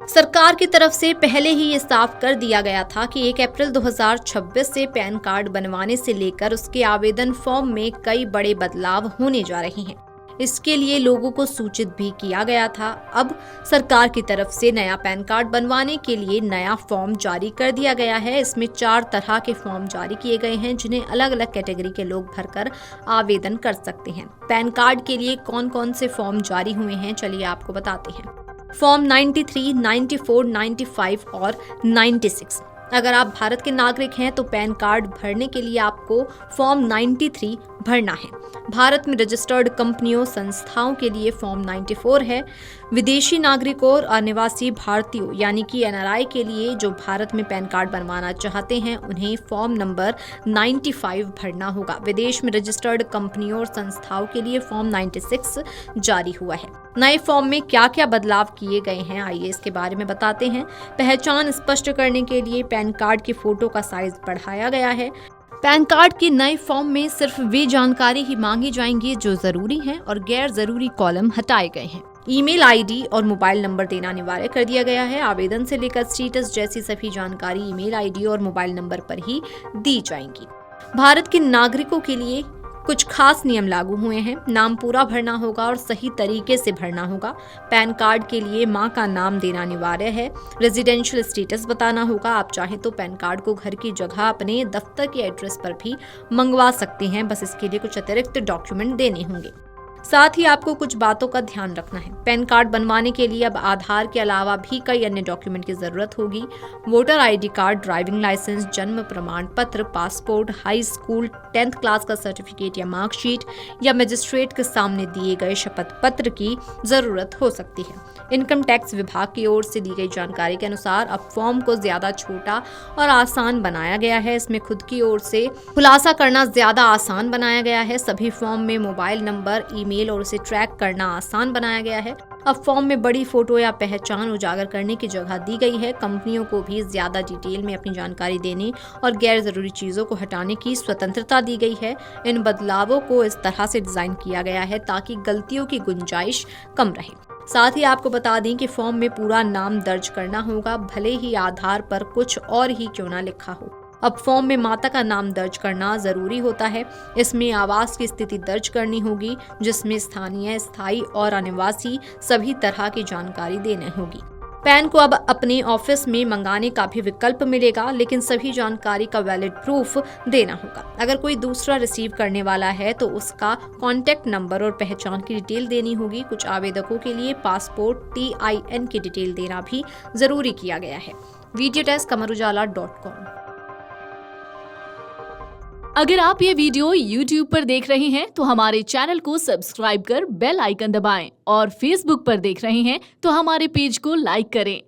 सरकार की तरफ से पहले ही ये साफ कर दिया गया था कि 1 अप्रैल 2026 से पैन कार्ड बनवाने से लेकर उसके आवेदन फॉर्म में कई बड़े बदलाव होने जा रहे हैं। इसके लिए लोगों को सूचित भी किया गया था। अब सरकार की तरफ से नया पैन कार्ड बनवाने के लिए नया फॉर्म जारी कर दिया गया है। इसमें 4 तरह के फॉर्म जारी किए गए हैं जिन्हें अलग अलग कैटेगरी के लोग भरकर आवेदन कर सकते हैं। पैन कार्ड के लिए कौन कौन से फॉर्म जारी हुए हैं, चलिए आपको बताते हैं। फॉर्म 93, 94, 95 और 96। अगर आप भारत के नागरिक हैं तो पैन कार्ड भरने के लिए आपको फॉर्म 93 भरना है। भारत में रजिस्टर्ड कंपनियों संस्थाओं के लिए फॉर्म 94 है। विदेशी नागरिकों और अनिवासी भारतीयों यानी कि NRI के लिए जो भारत में पैन कार्ड बनवाना चाहते हैं उन्हें फॉर्म नंबर 95 भरना होगा। विदेश में रजिस्टर्ड कंपनियों और संस्थाओं के लिए फॉर्म 96 जारी हुआ है। नए फॉर्म में क्या क्या बदलाव किए गए हैं, आइए इसके बारे में बताते हैं। पहचान स्पष्ट करने के लिए पैन कार्ड की फोटो का साइज बढ़ाया गया है। पैन कार्ड के नए फॉर्म में सिर्फ वे जानकारी ही मांगी जाएंगी जो जरूरी हैं और गैर जरूरी कॉलम हटाए गए हैं। ईमेल आईडी और मोबाइल नंबर देना अनिवार्य कर दिया गया है। आवेदन से लेकर स्टेटस जैसी सभी जानकारी ईमेल आईडी और मोबाइल नंबर पर ही दी जाएंगी। भारत के नागरिकों के लिए कुछ खास नियम लागू हुए हैं। नाम पूरा भरना होगा और सही तरीके से भरना होगा। पैन कार्ड के लिए मां का नाम देना अनिवार्य है। रेजिडेंशियल स्टेटस बताना होगा। आप चाहें तो पैन कार्ड को घर की जगह अपने दफ्तर के एड्रेस पर भी मंगवा सकते हैं, बस इसके लिए कुछ अतिरिक्त डॉक्यूमेंट देने होंगे। साथ ही आपको कुछ बातों का ध्यान रखना है। पैन कार्ड बनवाने के लिए अब आधार के अलावा भी कई अन्य डॉक्यूमेंट की जरूरत होगी। Voter ID card, driving licence, जन्म प्रमाण पत्र, passport, high school 10th class का सर्टिफिकेट या मार्कशीट या मजिस्ट्रेट के सामने दिए गए शपथ पत्र की जरूरत हो सकती है। इनकम टैक्स विभाग की ओर से दी गई जानकारी के अनुसार अब फॉर्म को ज्यादा छोटा और आसान बनाया गया है। इसमें खुद की ओर से खुलासा करना ज्यादा आसान बनाया गया है। सभी फॉर्म में मोबाइल नंबर, ईमेल और उसे ट्रैक करना आसान बनाया गया है। अब फॉर्म में बड़ी फोटो या पहचान उजागर करने की जगह दी गई है। कंपनियों को भी ज्यादा डिटेल में अपनी जानकारी देने और गैर जरूरी चीजों को हटाने की स्वतंत्रता दी गई है। इन बदलावों को इस तरह से डिजाइन किया गया है ताकि गलतियों की गुंजाइश कम रहे। साथ ही आपको बता दें कि फॉर्म में पूरा नाम दर्ज करना होगा, भले ही आधार पर कुछ और ही क्यों ना लिखा हो। अब फॉर्म में माता का नाम दर्ज करना जरूरी होता है। इसमें आवास की स्थिति दर्ज करनी होगी, जिसमें स्थानीय, स्थायी और अनिवासी सभी तरह की जानकारी देनी होगी। पैन को अब अपने ऑफिस में मंगाने का भी विकल्प मिलेगा, लेकिन सभी जानकारी का वैलिड प्रूफ देना होगा। अगर कोई दूसरा रिसीव करने वाला है तो उसका कॉन्टैक्ट नंबर और पहचान की डिटेल देनी होगी। कुछ आवेदकों के लिए पासपोर्ट TIN की डिटेल देना भी जरूरी किया गया है। Video desk amarujala.com। अगर आप ये वीडियो YouTube पर देख रहे हैं तो हमारे चैनल को सब्सक्राइब कर बेल आइकन दबाएं और Facebook पर देख रहे हैं तो हमारे पेज को लाइक करें।